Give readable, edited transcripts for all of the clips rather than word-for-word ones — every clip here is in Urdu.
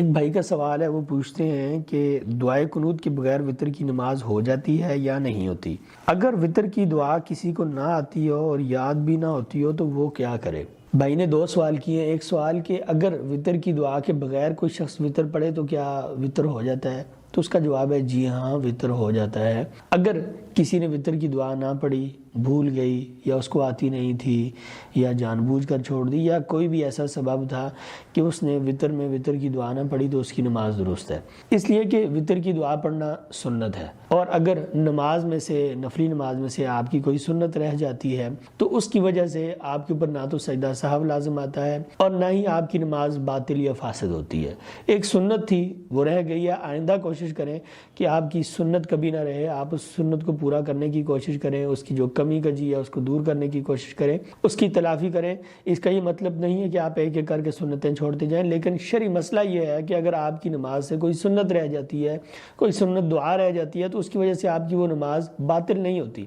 ایک بھائی کا سوال ہے، وہ پوچھتے ہیں کہ دعائے قنوت کے بغیر وتر کی نماز ہو جاتی ہے یا نہیں ہوتی؟ اگر وتر کی دعا کسی کو نہ آتی ہو اور یاد بھی نہ ہوتی ہو تو وہ کیا کرے؟ بھائی نے دو سوال کیے ہیں۔ ایک سوال کہ اگر وتر کی دعا کے بغیر کوئی شخص وتر پڑھے تو کیا وتر ہو جاتا ہے؟ تو اس کا جواب ہے جی ہاں، وتر ہو جاتا ہے۔ اگر کسی نے وتر کی دعا نہ پڑھی، بھول گئی، یا اس کو آتی نہیں تھی، یا جان بوجھ کر چھوڑ دی، یا کوئی بھی ایسا سبب تھا کہ اس نے وتر میں وتر کی دعا نہ پڑھی، تو اس کی نماز درست ہے، اس لیے کہ وتر کی دعا پڑھنا سنت ہے۔ اور اگر نماز میں سے، نفلی نماز میں سے آپ کی کوئی سنت رہ جاتی ہے تو اس کی وجہ سے آپ کے اوپر نہ تو سجدہ سہو لازم آتا ہے اور نہ ہی آپ کی نماز باطل یا فاسد ہوتی ہے۔ ایک سنت تھی، وہ رہ گئی ہے، آئندہ کوشش کریں کہ آپ کی سنت کبھی نہ رہے، آپ اس سنت کو پورا کرنے کی کوشش کریں، اس کی جو کمی کجی ہے اس کو دور کرنے کی کوشش کریں، اس کی تلافی کریں۔ اس کا یہ مطلب نہیں ہے کہ آپ ایک ایک کر کے سنتیں چھوڑتے جائیں، لیکن شرعی مسئلہ یہ ہے کہ اگر آپ کی نماز سے کوئی سنت رہ جاتی ہے، کوئی سنت دعا رہ جاتی ہے، تو اس کی وجہ سے آپ کی وہ نماز باطل نہیں ہوتی،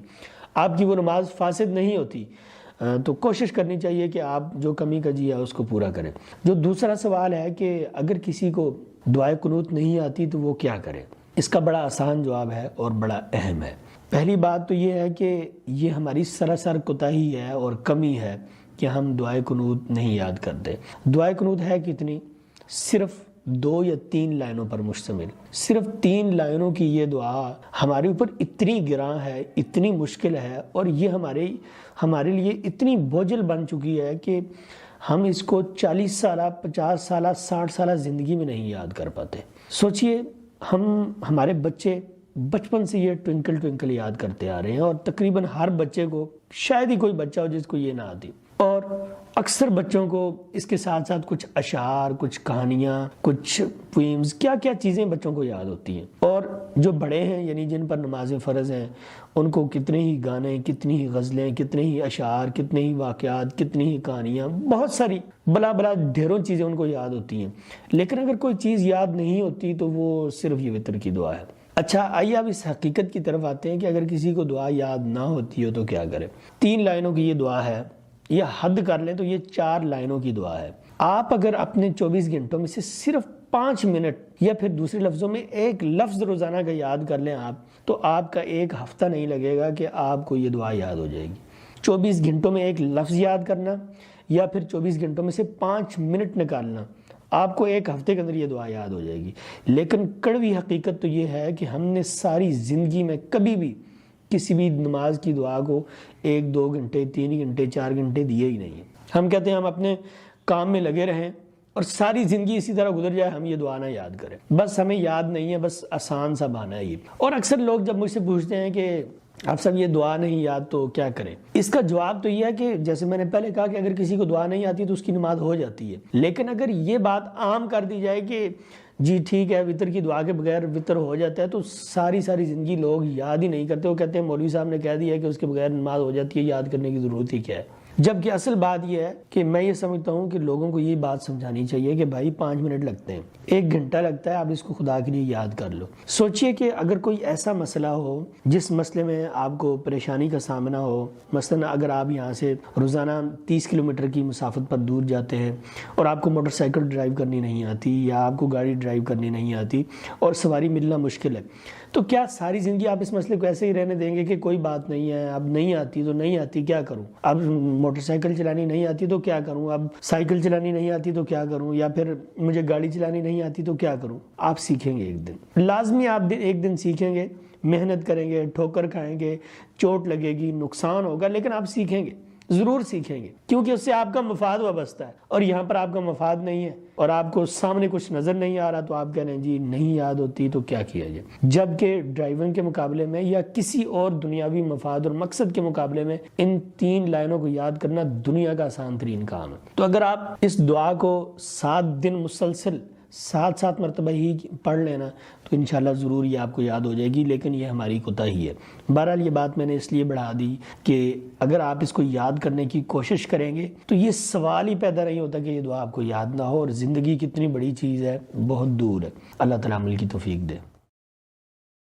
آپ کی وہ نماز فاسد نہیں ہوتی۔ تو کوشش کرنی چاہیے کہ آپ جو کمی کجی ہے اس کو پورا کریں۔ جو دوسرا سوال ہے کہ اگر کسی کو دعائے قنوت نہیں آتی تو وہ کیا کرے؟ اس کا بڑا آسان جواب ہے اور بڑا اہم ہے۔ پہلی بات تو یہ ہے کہ یہ ہماری سراسر کوتاہی ہے اور کمی ہے کہ ہم دعائے قنوت نہیں یاد کرتے۔ دعائے قنوت ہے کتنی؟ صرف 2 یا 3 لائنوں پر مشتمل۔ صرف 3 لائنوں کی یہ دعا ہمارے اوپر اتنی گراں ہے، اتنی مشکل ہے، اور یہ ہمارے لیے اتنی بوجھل بن چکی ہے کہ ہم اس کو 40 سالہ، 50 سالہ، 60 سالہ زندگی میں نہیں یاد کر پاتے۔ سوچئے، ہمارے بچے بچپن سے یہ ٹوئنکل ٹوئنکل یاد کرتے آ رہے ہیں، اور تقریباً ہر بچے کو، شاید ہی کوئی بچہ ہو جس کو یہ نہ آتی، اور اکثر بچوں کو اس کے ساتھ ساتھ کچھ اشعار، کچھ کہانیاں، کچھ پوئمز، کیا کیا چیزیں بچوں کو یاد ہوتی ہیں۔ اور جو بڑے ہیں، یعنی جن پر نمازیں فرض ہیں، ان کو کتنے ہی گانے، کتنی ہی غزلیں، کتنے ہی اشعار، کتنے ہی واقعات، کتنی ہی کہانیاں، بہت ساری بلا ڈھیروں چیزیں ان کو یاد ہوتی ہیں۔ لیکن اگر کوئی چیز یاد نہیں ہوتی تو وہ صرف یہ وتر کی دعا ہے۔ اچھا، آئیے اب اس حقیقت کی طرف آتے ہیں کہ اگر کسی کو دعا یاد نہ ہوتی ہو تو کیا کرے۔ 3 لائنوں کی یہ دعا ہے، یا حد کر لیں تو یہ 4 لائنوں کی دعا ہے۔ آپ اگر اپنے 24 گھنٹوں میں سے صرف 5 منٹ، یا پھر دوسرے لفظوں میں 1 لفظ روزانہ کا یاد کر لیں آپ، تو آپ کا 1 ہفتہ نہیں لگے گا کہ آپ کو یہ دعا یاد ہو جائے گی۔ 24 گھنٹوں میں 1 لفظ یاد کرنا، یا پھر 24 گھنٹوں میں سے 5 منٹ نکالنا، آپ کو 1 ہفتے کے اندر یہ دعا یاد ہو جائے گی۔ لیکن کڑوی حقیقت تو یہ ہے کہ ہم نے ساری زندگی میں کبھی بھی کسی بھی نماز کی دعا کو 1، 2 گھنٹے، 3 گھنٹے، 4 گھنٹے دیے ہی نہیں ہیں۔ ہم کہتے ہیں ہم اپنے کام میں لگے رہیں اور ساری زندگی اسی طرح گزر جائے، ہم یہ دعا نہ یاد کریں، بس ہمیں یاد نہیں ہے، بس آسان سا بہانہ ہے یہ۔ اور اکثر لوگ جب مجھ سے پوچھتے ہیں کہ آپ سب یہ دعا نہیں یاد تو کیا کریں، اس کا جواب تو یہ ہے کہ جیسے میں نے پہلے کہا کہ اگر کسی کو دعا نہیں آتی تو اس کی نماز ہو جاتی ہے۔ لیکن اگر یہ بات عام کر دی جائے کہ جی ٹھیک ہے، وتر کی دعا کے بغیر وتر ہو جاتا ہے، تو ساری زندگی لوگ یاد ہی نہیں کرتے۔ وہ کہتے ہیں مولوی صاحب نے کہہ دیا کہ اس کے بغیر نماز ہو جاتی ہے، یاد کرنے کی ضرورت ہی کیا ہے۔ جبکہ اصل بات یہ ہے کہ میں یہ سمجھتا ہوں کہ لوگوں کو یہ بات سمجھانی چاہیے کہ بھائی 5 منٹ لگتے ہیں، 1 گھنٹہ لگتا ہے، آپ اس کو خدا کے لیے یاد کر لو۔ سوچئے کہ اگر کوئی ایسا مسئلہ ہو جس مسئلے میں آپ کو پریشانی کا سامنا ہو، مثلا اگر آپ یہاں سے روزانہ 30 کلومیٹر کی مسافت پر دور جاتے ہیں اور آپ کو موٹر سائیکل ڈرائیو کرنی نہیں آتی، یا آپ کو گاڑی ڈرائیو کرنی نہیں آتی، اور سواری ملنا مشکل ہے، تو کیا ساری زندگی آپ اس مسئلے کو ایسے ہی رہنے دیں گے کہ کوئی بات نہیں ہے، اب نہیں آتی تو نہیں آتی، کیا کروں؟ اب موٹر سائیکل چلانی نہیں آتی تو کیا کروں؟ اب سائیکل چلانی نہیں آتی تو کیا کروں؟ یا پھر مجھے گاڑی چلانی نہیں آتی تو کیا کروں؟ آپ سیکھیں گے ایک دن، لازمی آپ ایک دن سیکھیں گے، محنت کریں گے، ٹھوکر کھائیں گے، چوٹ لگے گی، نقصان ہوگا، لیکن آپ سیکھیں گے، ضرور سیکھیں گے، کیونکہ اس سے آپ کا مفاد وابستہ ہے، اور یہاں پر آپ کا مفاد نہیں ہے، اور آپ کو سامنے کچھ نظر نہیں آ رہا، تو آپ کہہ رہے ہیں جی نہیں یاد ہوتی تو کیا کیا جائے۔ جبکہ ڈرائیونگ کے مقابلے میں یا کسی اور دنیاوی مفاد اور مقصد کے مقابلے میں ان 3 لائنوں کو یاد کرنا دنیا کا آسان ترین کام ہے۔ تو اگر آپ اس دعا کو 7 دن مسلسل 7 مرتبہ ہی پڑھ لینا تو انشاءاللہ ضرور یہ آپ کو یاد ہو جائے گی، لیکن یہ ہماری کوتاہی ہے۔ بہرحال یہ بات میں نے اس لیے بڑھا دی کہ اگر آپ اس کو یاد کرنے کی کوشش کریں گے تو یہ سوال ہی پیدا نہیں ہوتا کہ یہ دعا آپ کو یاد نہ ہو، اور زندگی کتنی بڑی چیز ہے، بہت دور ہے۔ اللہ تعالیٰ عمل کی توفیق دے۔